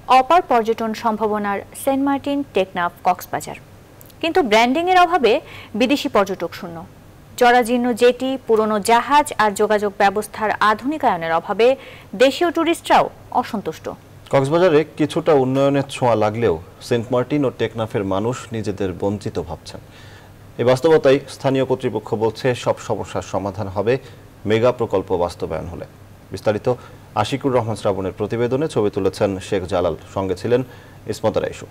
অপার পর্যটন সম্ভাবনার সেন্ট মার্টিন, টেকনাফ, কক্সবাজার। কিন্তু ব্র্যান্ডিংয়ের অভাবে বিদেশি পর্যটক শূন্য। জরাজীর্ণ জেটি, পুরনো জাহাজ আর যোগাযোগ ব্যবস্থার আধুনিকায়নের অভাবে দেশীয় ট্যুরিস্টরাও অসন্তুষ্ট। কক্সবাজারে কিছুটা উন্নয়নের ছোঁয়া লাগলেও সেন্ট মার্টিন ও টেকনাফের মানুষ নিজেদের বঞ্চিত ভাবছেন। এই বাস্তবতায় স্থানীয় কর্তৃপক্ষ বলছে সব সমস্যার সমাধান হবে মেগা প্রকল্প বাস্তবায়ন হলে। বিস্তারিত আশিকুর রহমান শ্রাবণের প্রতিবেদনে ছবি তুলেছেন শেখ জালাল, সঙ্গে ছিলেন ইসমত রাইসু।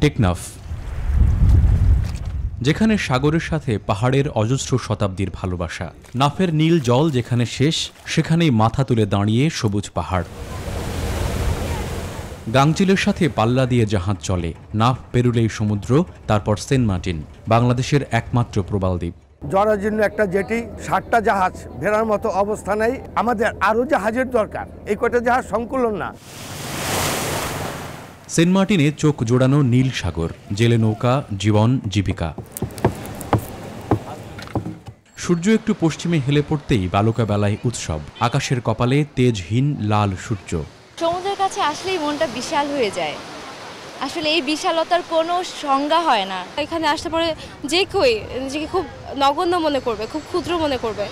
টেকনাফ, যেখানে সাগরের সাথে পাহাড়ের অজস্র শতাব্দীর ভালোবাসা। নাফের নীল জল যেখানে শেষ, সেখানেই মাথা তুলে দাঁড়িয়ে সবুজ পাহাড়। গাংচিলের সাথে পাল্লা দিয়ে জাহাজ চলে, নাফ পেরুলেই সমুদ্র, তারপর সেন্ট মার্টিন, বাংলাদেশের একমাত্র প্রবাল দ্বীপ। জরাজীর্ণ একটা জেটি, 60টা জাহাজ ভেড়ার মতো অবস্থা নেই। আমাদের আরও জাহাজের দরকার, এই কয়টা জাহাজ সংকুলন না। সেন্ট মার্টিনে চোখ জোড়ানো নীল সাগর, জেলে নৌকা, জীবন জীবিকা। সূর্য একটু পশ্চিমে হেলে পড়তেই বালুকা বেলায় উৎসব, আকাশের কপালে তেজহীন লাল সূর্য। সমুদ্রের কাছে আসলেই মনটা বিশাল হয়ে যায়। আসলে এই বিশালতার কোনো সংজ্ঞা হয় না। এখানে আসতে পরে যে কেউ নিজেকে খুব নগণ্য মনে করবে, খুব ক্ষুদ্র মনে করবে।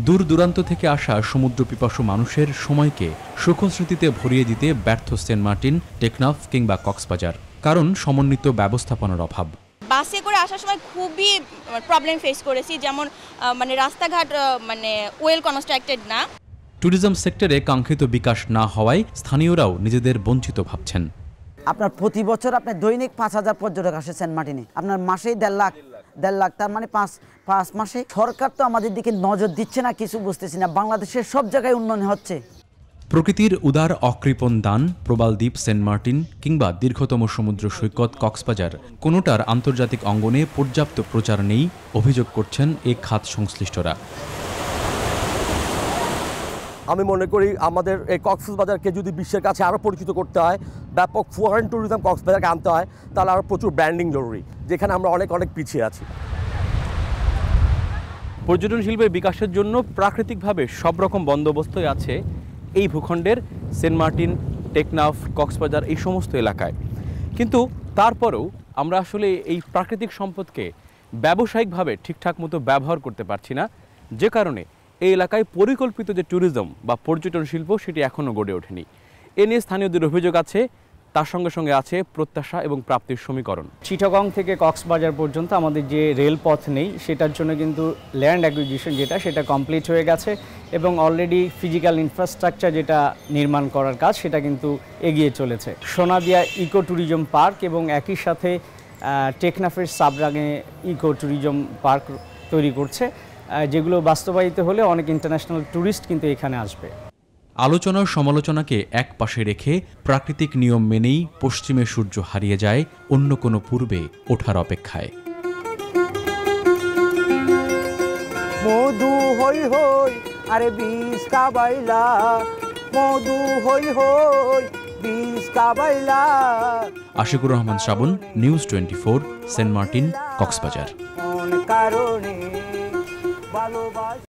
দূর দূরান্ত থেকে আসা সমুদ্র পিপাসু মানুষের সময়কে সুখস্মৃতিতে ভরিয়ে দিতে ব্যর্থ সেন্ট মার্টিন, টেকনাফ কিংবা কক্সবাজার, কারণ সমন্বিত ব্যবস্থাপনার অভাব। বাসে করে আসার সময় খুবই প্রবলেম ফেস করেছি, যেমন রাস্তাঘাট ওয়েল কনস্ট্রাক্টেড না। ট্যুরিজম সেক্টরে কাঙ্ক্ষিত বিকাশ না হওয়ায় স্থানীয়রাও নিজেদের বঞ্চিত ভাবছেন। আপনার প্রতি বছর আপনার দৈনিক 5,000 পর্যটক আসে সেন্ট মার্টিনে, আপনার মাসেই 1.5 লাখ, তার মানে পাঁচ মাসে। সরকার তো আমাদের দিকে নজর দিচ্ছে না, কিছু বুঝতেছি না। বাংলাদেশের সব জায়গায় উন্নয়ন হচ্ছে। প্রকৃতির উদার অকৃপণ দান, প্রবাল দ্বীপ সেন্ট মার্টিন কিংবা দীর্ঘতম সমুদ্র সৈকত কক্সবাজার, কোনোটার আন্তর্জাতিক অঙ্গনে পর্যাপ্ত প্রচার নেই, অভিযোগ করছেন এই খাত সংশ্লিষ্টরা। আমি মনে করি আমাদের এই কক্সবাজারকে যদি বিশ্বের কাছে আরও পরিচিত করতে হয়, ব্যাপক ফরেন ট্যুরিজম কক্সবাজারকে আনতে হয়, তাহলে আরও প্রচুর ব্র্যান্ডিং জরুরি, যেখানে আমরা অনেক পিছিয়ে আছি। পর্যটন শিল্পের বিকাশের জন্য প্রাকৃতিকভাবে সব রকম বন্দোবস্তই আছে এই ভূখণ্ডের সেন্ট মার্টিন, টেকনাফ, কক্সবাজার এই সমস্ত এলাকায়। কিন্তু তারপরেও আমরা আসলে এই প্রাকৃতিক সম্পদকে ব্যবসায়িকভাবে ঠিকঠাক মতো ব্যবহার করতে পারছি না, যে কারণে এই এলাকায় পরিকল্পিত যে ট্যুরিজম বা পর্যটন শিল্প সেটি এখনও গড়ে ওঠেনি। এ নিয়ে স্থানীয়দের অভিযোগ আছে, তার সঙ্গে সঙ্গে আছে প্রত্যাশা এবং প্রাপ্তির সমীকরণ। চিটাগং থেকে কক্সবাজার পর্যন্ত আমাদের যে রেলপথ নেই, সেটার জন্য কিন্তু ল্যান্ড অ্যাকুইজিশন সেটা কমপ্লিট হয়ে গেছে এবং অলরেডি ফিজিক্যাল ইনফ্রাস্ট্রাকচার যেটা নির্মাণ করার কাজ সেটা কিন্তু এগিয়ে চলেছে। সোনাদিয়া ইকো ট্যুরিজম পার্ক এবং একই সাথে টেকনাফের সাবরাঙে ইকো ট্যুরিজম পার্ক তৈরি করছে, যেগুলো বাস্তবায়িত হলে অনেক ইন্টারন্যাশনাল ট্যুরিস্ট কিন্তু এখানে আসবে। আলোচনার সমালোচনাকে এক পাশে রেখে প্রাকৃতিক নিয়ম মেনেই পশ্চিমে সূর্য হারিয়ে যায় অন্য কোনো পূর্বে ওঠার অপেক্ষায়। মধু হই হই আরে বিষ কাবাইলা, মধু হই হই বিষ কাবাইলা। আশিকুর রহমান শ্রাবণ, নিউজ 24, সেন্ট মার্টিন, কক্সবাজার।